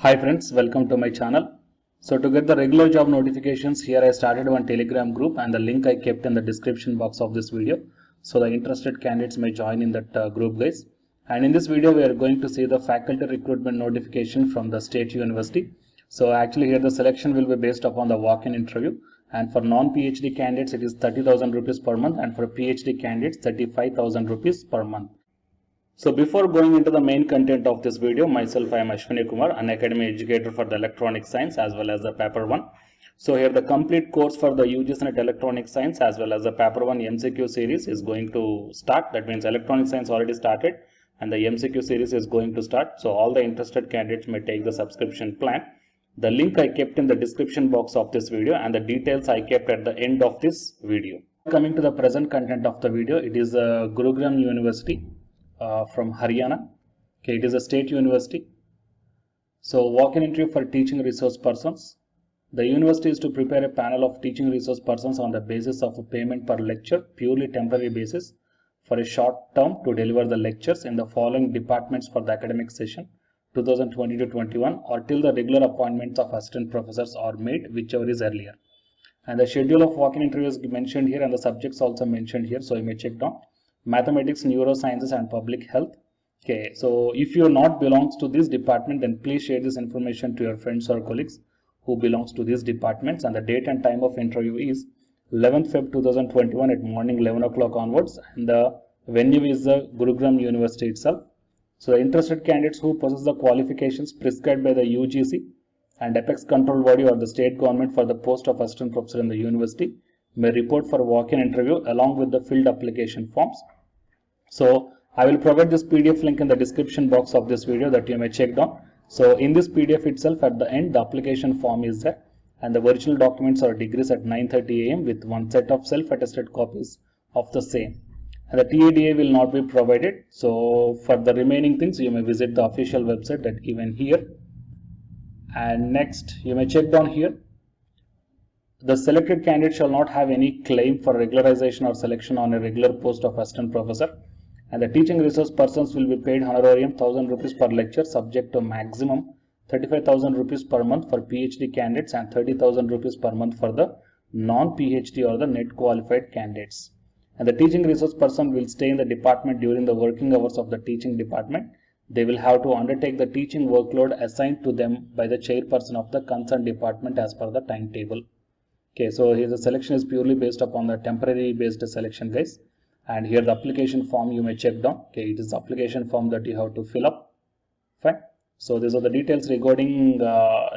Hi friends, welcome to my channel. So to get the regular job notifications, here I started one Telegram group and the link I kept in the description box of this video. So the interested candidates may join in that group guys. And in this video, we are going to see the faculty recruitment notification from the state university. So actually here the selection will be based upon the walk-in interview. And for non-PhD candidates, it is 30,000 rupees per month. And for PhD candidates, 35,000 rupees per month. So before going into the main content of this video, myself I am Ashwini Kumar, an academy educator for the electronic science as well as the paper 1. So here the complete course for the UGC NET electronic science as well as the paper 1 MCQ series is going to start. That means electronic science already started and the MCQ series is going to start. So all the interested candidates may take the subscription plan. The link I kept in the description box of this video and the details I kept at the end of this video. Coming to the present content of the video, it is Gurugram University. From Haryana. Okay, it is a state university. So walk-in interview for teaching resource persons. The university is to prepare a panel of teaching resource persons on the basis of a payment per lecture, purely temporary basis, for a short term to deliver the lectures in the following departments for the academic session 2020-21 or till the regular appointments of assistant professors are made, whichever is earlier. And the schedule of walk-in interview is mentioned here and the subjects also mentioned here, so you may check down. Mathematics, neurosciences and public health. Okay, so if you not belongs to this department, then please share this information to your friends or colleagues who belongs to these departments. And the date and time of interview is 11th Feb 2021 at morning 11 o'clock onwards, and the venue is the Gurugram University itself. So the interested candidates who possess the qualifications prescribed by the UGC and apex control body or the state government for the post of assistant professor in the university may report for walk-in interview along with the filled application forms. So I will provide this PDF link in the description box of this video that you may check down. So in this PDF itself, at the end, the application form is there and the original documents or degrees at 9:30 AM with one set of self-attested copies of the same. And the TADA will not be provided. So for the remaining things, you may visit the official website that given here. And next, you may check down here. The selected candidate shall not have any claim for regularization or selection on a regular post of assistant professor. And the teaching resource persons will be paid honorarium 1000 rupees per lecture subject to maximum 35,000 rupees per month for PhD candidates and 30,000 rupees per month for the non-PhD or the NET qualified candidates. And the teaching resource person will stay in the department during the working hours of the teaching department. They will have to undertake the teaching workload assigned to them by the chairperson of the concerned department as per the timetable. Okay, so here the selection is purely based upon the temporary based selection guys. And here the application form you may check down. Okay, it is the application form that you have to fill up. Fine. So these are the details regarding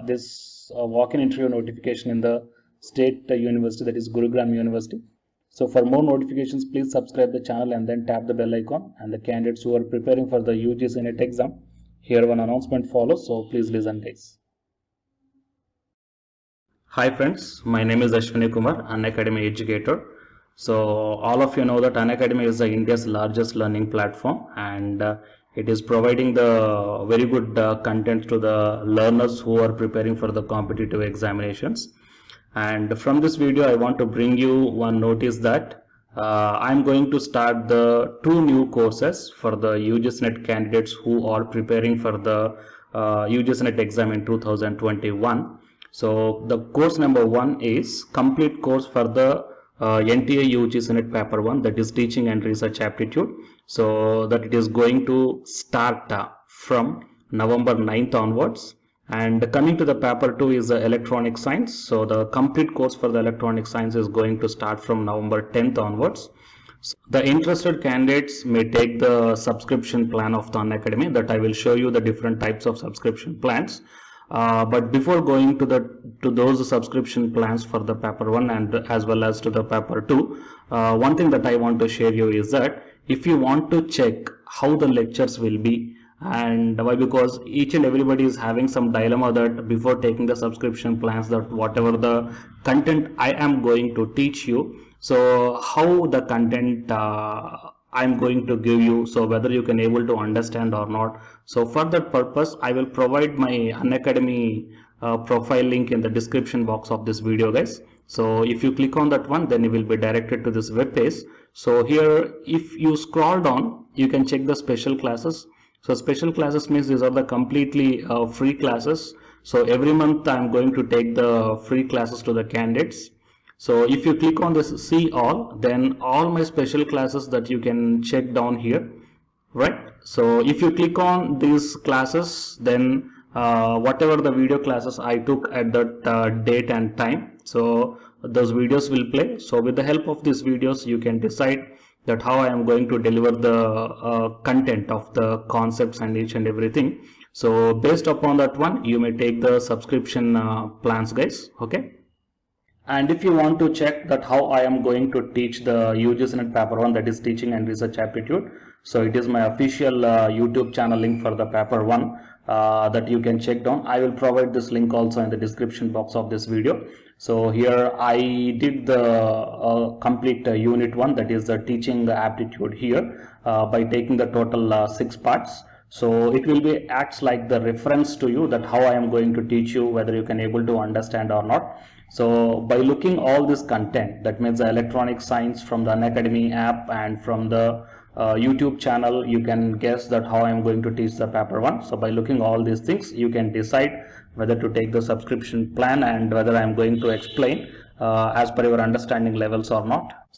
this walk-in interview notification in the state university, that is Gurugram University. So for more notifications, please subscribe the channel and then tap the bell icon. And the candidates who are preparing for the UGC NET exam, here one announcement follows. So please listen guys. Hi friends, my name is Ashwini Kumar, an academy educator. So all of you know that Unacademy is India's largest learning platform and it is providing the very good content to the learners who are preparing for the competitive examinations. And from this video I want to bring you one notice that I'm going to start the 2 new courses for the UGC NET candidates who are preparing for the UGC NET exam in 2021. So the course number 1 is complete course for the NTA UGC NET paper 1, that is teaching and research aptitude. So that it is going to start from November 9th onwards. And coming to the paper 2 is the electronic science. So the complete course for the electronic science is going to start from November 10th onwards. So the interested candidates may take the subscription plan of the Unacademy, that I will show you the different types of subscription plans. But before going to those subscription plans for the paper 1 and as well as to the paper 2, one thing that I want to share you is that if you want to check how the lectures will be, and why, because each and everybody is having some dilemma that before taking the subscription plans, that whatever the content I am going to teach you, so how the content I'm going to give you, so whether you can able to understand or not. So for that purpose, I will provide my Unacademy profile link in the description box of this video guys. So if you click on that one, then you will be directed to this web page. So here if you scroll down, you can check the special classes. So special classes means these are the completely free classes So every month I'm going to take the free classes to the candidates. So if you click on this see all, then all my special classes that you can check down here, right? So if you click on these classes, then whatever the video classes I took at that date and time, so those videos will play. So with the help of these videos, you can decide that how I am going to deliver the content of the concepts and each and everything. So based upon that one, you may take the subscription plans, guys. Okay. And if you want to check that how I am going to teach the UGC NET paper 1, that is teaching and research aptitude, so it is my official YouTube channel link for the paper 1 that you can check down. I will provide this link also in the description box of this video. So here I did the complete unit 1, that is the teaching aptitude here by taking the total 6 parts. So it will be acts like the reference to you that how I am going to teach you, whether you can able to understand or not. So by looking all this content, that means the electronic science from the Unacademy app and from the YouTube channel, you can guess that how I am going to teach the paper 1. So by looking all these things, you can decide whether to take the subscription plan and whether I am going to explain as per your understanding levels or not.